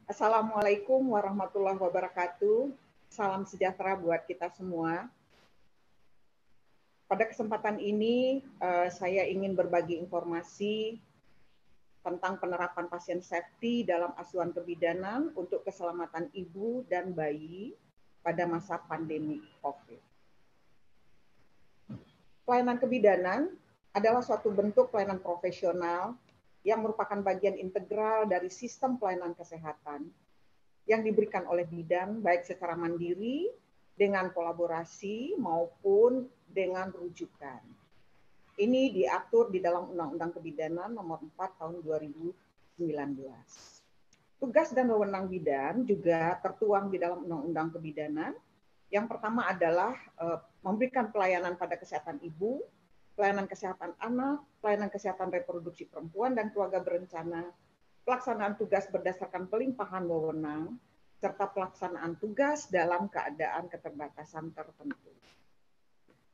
Assalamualaikum warahmatullahi wabarakatuh. Salam sejahtera buat kita semua. Pada kesempatan ini, saya ingin berbagi informasi tentang penerapan pasien safety dalam asuhan kebidanan untuk keselamatan ibu dan bayi pada masa pandemi COVID. Pelayanan kebidanan adalah suatu bentuk pelayanan profesional yang merupakan bagian integral dari sistem pelayanan kesehatan yang diberikan oleh bidan baik secara mandiri, dengan kolaborasi maupun dengan rujukan. Ini diatur di dalam Undang-Undang Kebidanan Nomor 4 Tahun 2019. Tugas dan wewenang bidan juga tertuang di dalam Undang-Undang Kebidanan. Yang pertama adalah memberikan pelayanan pada kesehatan ibu, pelayanan kesehatan anak, pelayanan kesehatan reproduksi perempuan dan keluarga berencana, pelaksanaan tugas berdasarkan pelimpahan wewenang, serta pelaksanaan tugas dalam keadaan keterbatasan tertentu.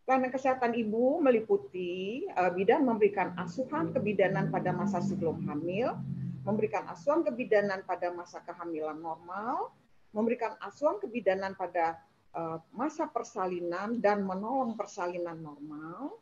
Pelayanan kesehatan ibu meliputi bidan memberikan asuhan kebidanan pada masa sebelum hamil, memberikan asuhan kebidanan pada masa kehamilan normal, memberikan asuhan kebidanan pada masa persalinan dan menolong persalinan normal,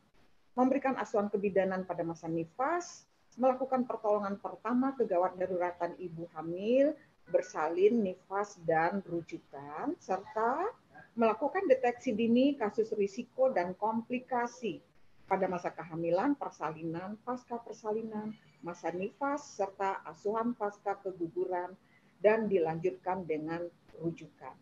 memberikan asuhan kebidanan pada masa nifas, melakukan pertolongan pertama kegawat daruratan ibu hamil, bersalin, nifas, dan rujukan, serta melakukan deteksi dini kasus risiko dan komplikasi pada masa kehamilan, persalinan, pasca persalinan, masa nifas, serta asuhan pasca keguguran, dan dilanjutkan dengan rujukan.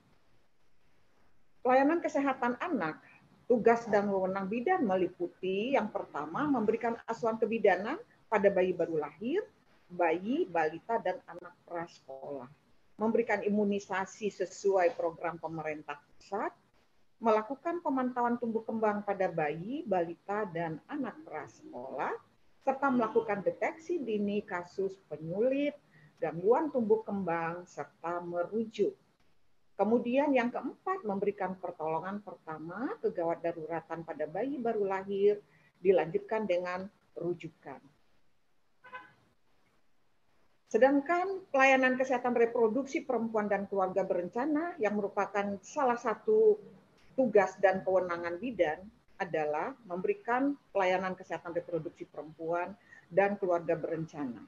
Pelayanan kesehatan anak, tugas dan wewenang bidan meliputi yang pertama memberikan asuhan kebidanan pada bayi baru lahir, bayi, balita, dan anak prasekolah. Memberikan imunisasi sesuai program pemerintah pusat, melakukan pemantauan tumbuh kembang pada bayi, balita, dan anak prasekolah, serta melakukan deteksi dini kasus penyulit, gangguan tumbuh kembang, serta merujuk. Kemudian yang keempat, memberikan pertolongan pertama kegawat daruratan pada bayi baru lahir, dilanjutkan dengan rujukan. Sedangkan pelayanan kesehatan reproduksi perempuan dan keluarga berencana yang merupakan salah satu tugas dan kewenangan bidan adalah memberikan pelayanan kesehatan reproduksi perempuan dan keluarga berencana.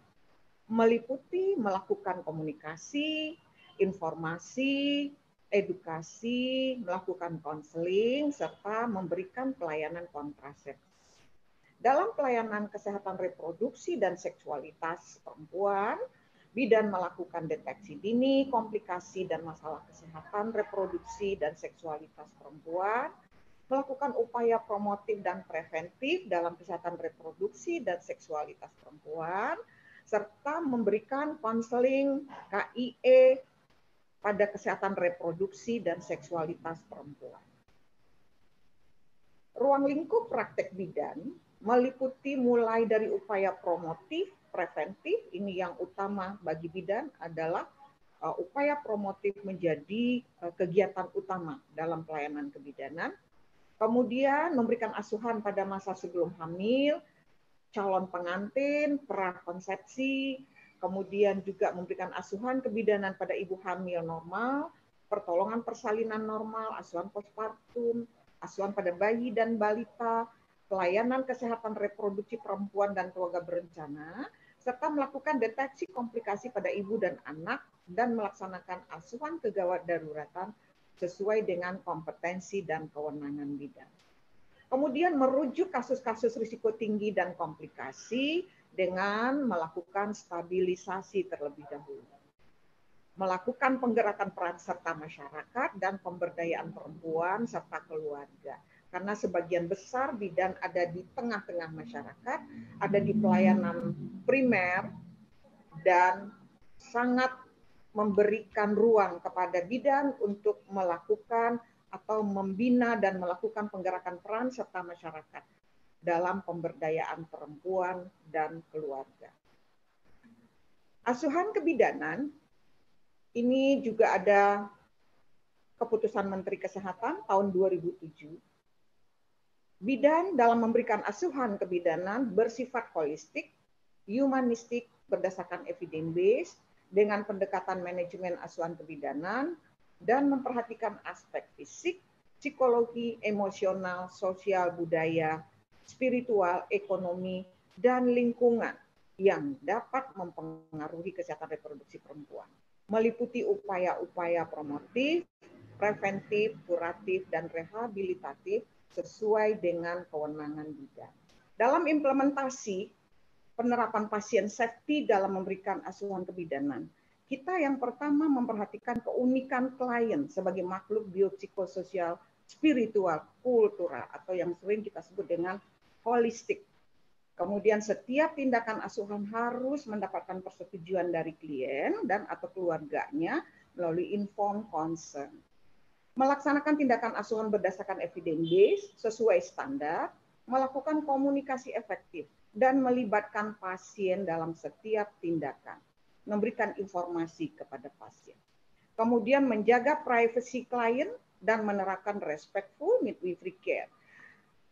Meliputi melakukan komunikasi, informasi, edukasi, melakukan konseling, serta memberikan pelayanan kontrasepsi. Dalam pelayanan kesehatan reproduksi dan seksualitas perempuan, bidan melakukan deteksi dini, komplikasi dan masalah kesehatan reproduksi dan seksualitas perempuan, melakukan upaya promotif dan preventif dalam kesehatan reproduksi dan seksualitas perempuan, serta memberikan konseling KIE pada kesehatan reproduksi dan seksualitas perempuan. Ruang lingkup praktek bidan meliputi mulai dari upaya promotif, preventif, ini yang utama bagi bidan adalah upaya promotif menjadi kegiatan utama dalam pelayanan kebidanan. Kemudian memberikan asuhan pada masa sebelum hamil, calon pengantin, prakonsepsi, kemudian juga memberikan asuhan kebidanan pada ibu hamil normal, pertolongan persalinan normal, asuhan postpartum, asuhan pada bayi dan balita, pelayanan kesehatan reproduksi perempuan dan keluarga berencana, serta melakukan deteksi komplikasi pada ibu dan anak, dan melaksanakan asuhan kegawat daruratan sesuai dengan kompetensi dan kewenangan bidan. Kemudian merujuk kasus-kasus risiko tinggi dan komplikasi dengan melakukan stabilisasi terlebih dahulu. Melakukan penggerakan peran serta masyarakat dan pemberdayaan perempuan serta keluarga. Karena sebagian besar bidan ada di tengah-tengah masyarakat, ada di pelayanan primer, dan sangat memberikan ruang kepada bidan untuk melakukan atau membina dan melakukan penggerakan peran serta masyarakat dalam pemberdayaan perempuan dan keluarga. Asuhan kebidanan ini juga ada keputusan Menteri Kesehatan tahun 2007. Bidan dalam memberikan asuhan kebidanan bersifat holistik, humanistik, berdasarkan evidence based, dengan pendekatan manajemen asuhan kebidanan dan memperhatikan aspek fisik, psikologi, emosional, sosial, budaya, spiritual, ekonomi, dan lingkungan yang dapat mempengaruhi kesehatan reproduksi perempuan. Meliputi upaya-upaya promotif, preventif, kuratif, dan rehabilitatif sesuai dengan kewenangan bidan. Dalam implementasi penerapan pasien safety dalam memberikan asuhan kebidanan, kita yang pertama memperhatikan keunikan klien sebagai makhluk biopsikososial, spiritual, kultural, atau yang sering kita sebut dengan holistik. Kemudian setiap tindakan asuhan harus mendapatkan persetujuan dari klien dan atau keluarganya melalui informed consent. Melaksanakan tindakan asuhan berdasarkan evidence base sesuai standar, melakukan komunikasi efektif, dan melibatkan pasien dalam setiap tindakan. Memberikan informasi kepada pasien. Kemudian menjaga privasi klien dan menerapkan respectful midwifery care.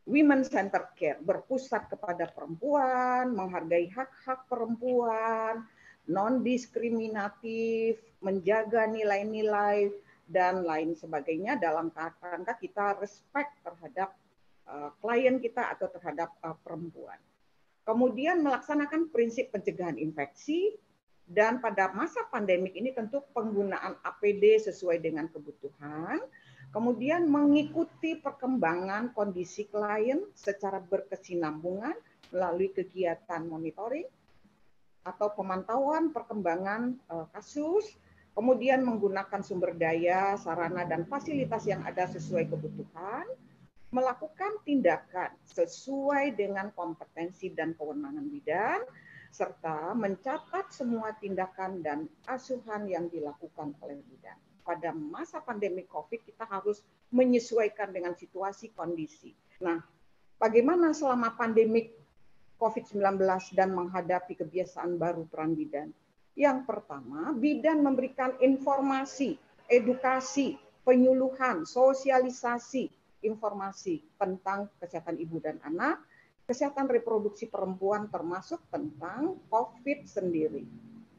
Women centered care, berpusat kepada perempuan, menghargai hak-hak perempuan, non-diskriminatif, menjaga nilai-nilai, dan lain sebagainya dalam rangka kita respect terhadap klien kita atau terhadap perempuan. Kemudian melaksanakan prinsip pencegahan infeksi, dan pada masa pandemik ini tentu penggunaan APD sesuai dengan kebutuhan. Kemudian mengikuti perkembangan kondisi klien secara berkesinambungan melalui kegiatan monitoring atau pemantauan perkembangan kasus, kemudian menggunakan sumber daya, sarana, dan fasilitas yang ada sesuai kebutuhan, melakukan tindakan sesuai dengan kompetensi dan kewenangan bidan, serta mencatat semua tindakan dan asuhan yang dilakukan oleh bidan. Pada masa pandemi COVID, kita harus menyesuaikan dengan situasi kondisi. Nah, bagaimana selama pandemi COVID-19 dan menghadapi kebiasaan baru peran bidan? Yang pertama, bidan memberikan informasi, edukasi, penyuluhan, sosialisasi, informasi tentang kesehatan ibu dan anak, kesehatan reproduksi perempuan termasuk tentang COVID sendiri.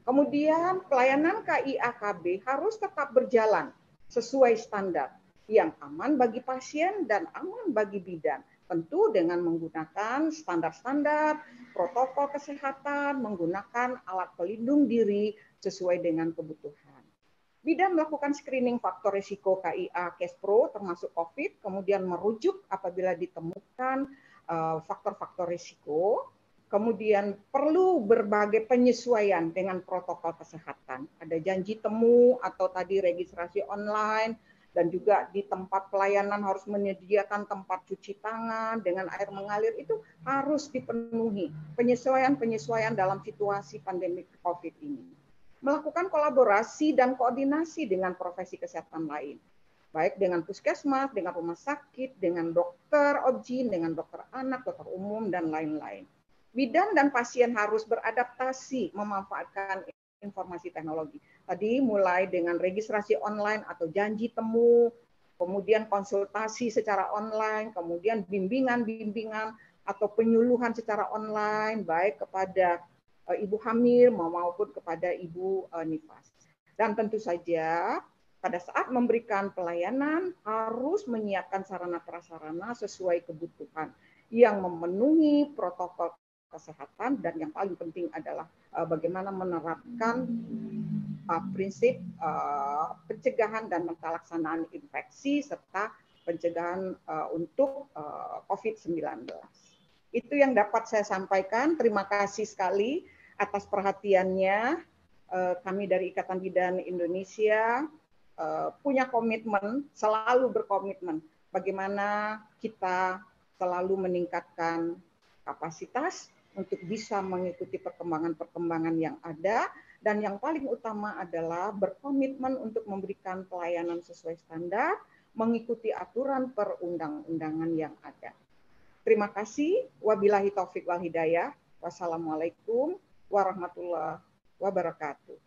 Kemudian pelayanan KIAKB harus tetap berjalan sesuai standar yang aman bagi pasien dan aman bagi bidan. Tentu dengan menggunakan standar-standar, protokol kesehatan, menggunakan alat pelindung diri sesuai dengan kebutuhan. Bidan melakukan screening faktor risiko KIA Kespro termasuk COVID, kemudian merujuk apabila ditemukan faktor-faktor risiko, kemudian perlu berbagai penyesuaian dengan protokol kesehatan. Ada janji temu atau tadi registrasi online, dan juga di tempat pelayanan harus menyediakan tempat cuci tangan dengan air mengalir, itu harus dipenuhi. Penyesuaian-penyesuaian dalam situasi pandemi COVID ini. Melakukan kolaborasi dan koordinasi dengan profesi kesehatan lain, baik dengan puskesmas, dengan rumah sakit, dengan dokter OBGYN, dengan dokter anak, dokter umum, dan lain-lain. Bidan dan pasien harus beradaptasi memanfaatkan informasi teknologi. Tadi mulai dengan registrasi online atau janji temu, kemudian konsultasi secara online, kemudian bimbingan-bimbingan atau penyuluhan secara online, baik kepada ibu hamil maupun kepada ibu nifas. Dan tentu saja pada saat memberikan pelayanan harus menyiapkan sarana prasarana sesuai kebutuhan yang memenuhi protokol kesehatan, dan yang paling penting adalah bagaimana menerapkan prinsip pencegahan dan pelaksanaan infeksi serta pencegahan untuk COVID-19. Itu yang dapat saya sampaikan. Terima kasih sekali atas perhatiannya. Kami dari Ikatan Bidan Indonesia punya komitmen, selalu berkomitmen bagaimana kita selalu meningkatkan kapasitas untuk bisa mengikuti perkembangan-perkembangan yang ada, dan yang paling utama adalah berkomitmen untuk memberikan pelayanan sesuai standar, mengikuti aturan perundang-undangan yang ada. Terima kasih. Wabillahi taufik wal hidayah. Wassalamualaikum warahmatullahi wabarakatuh.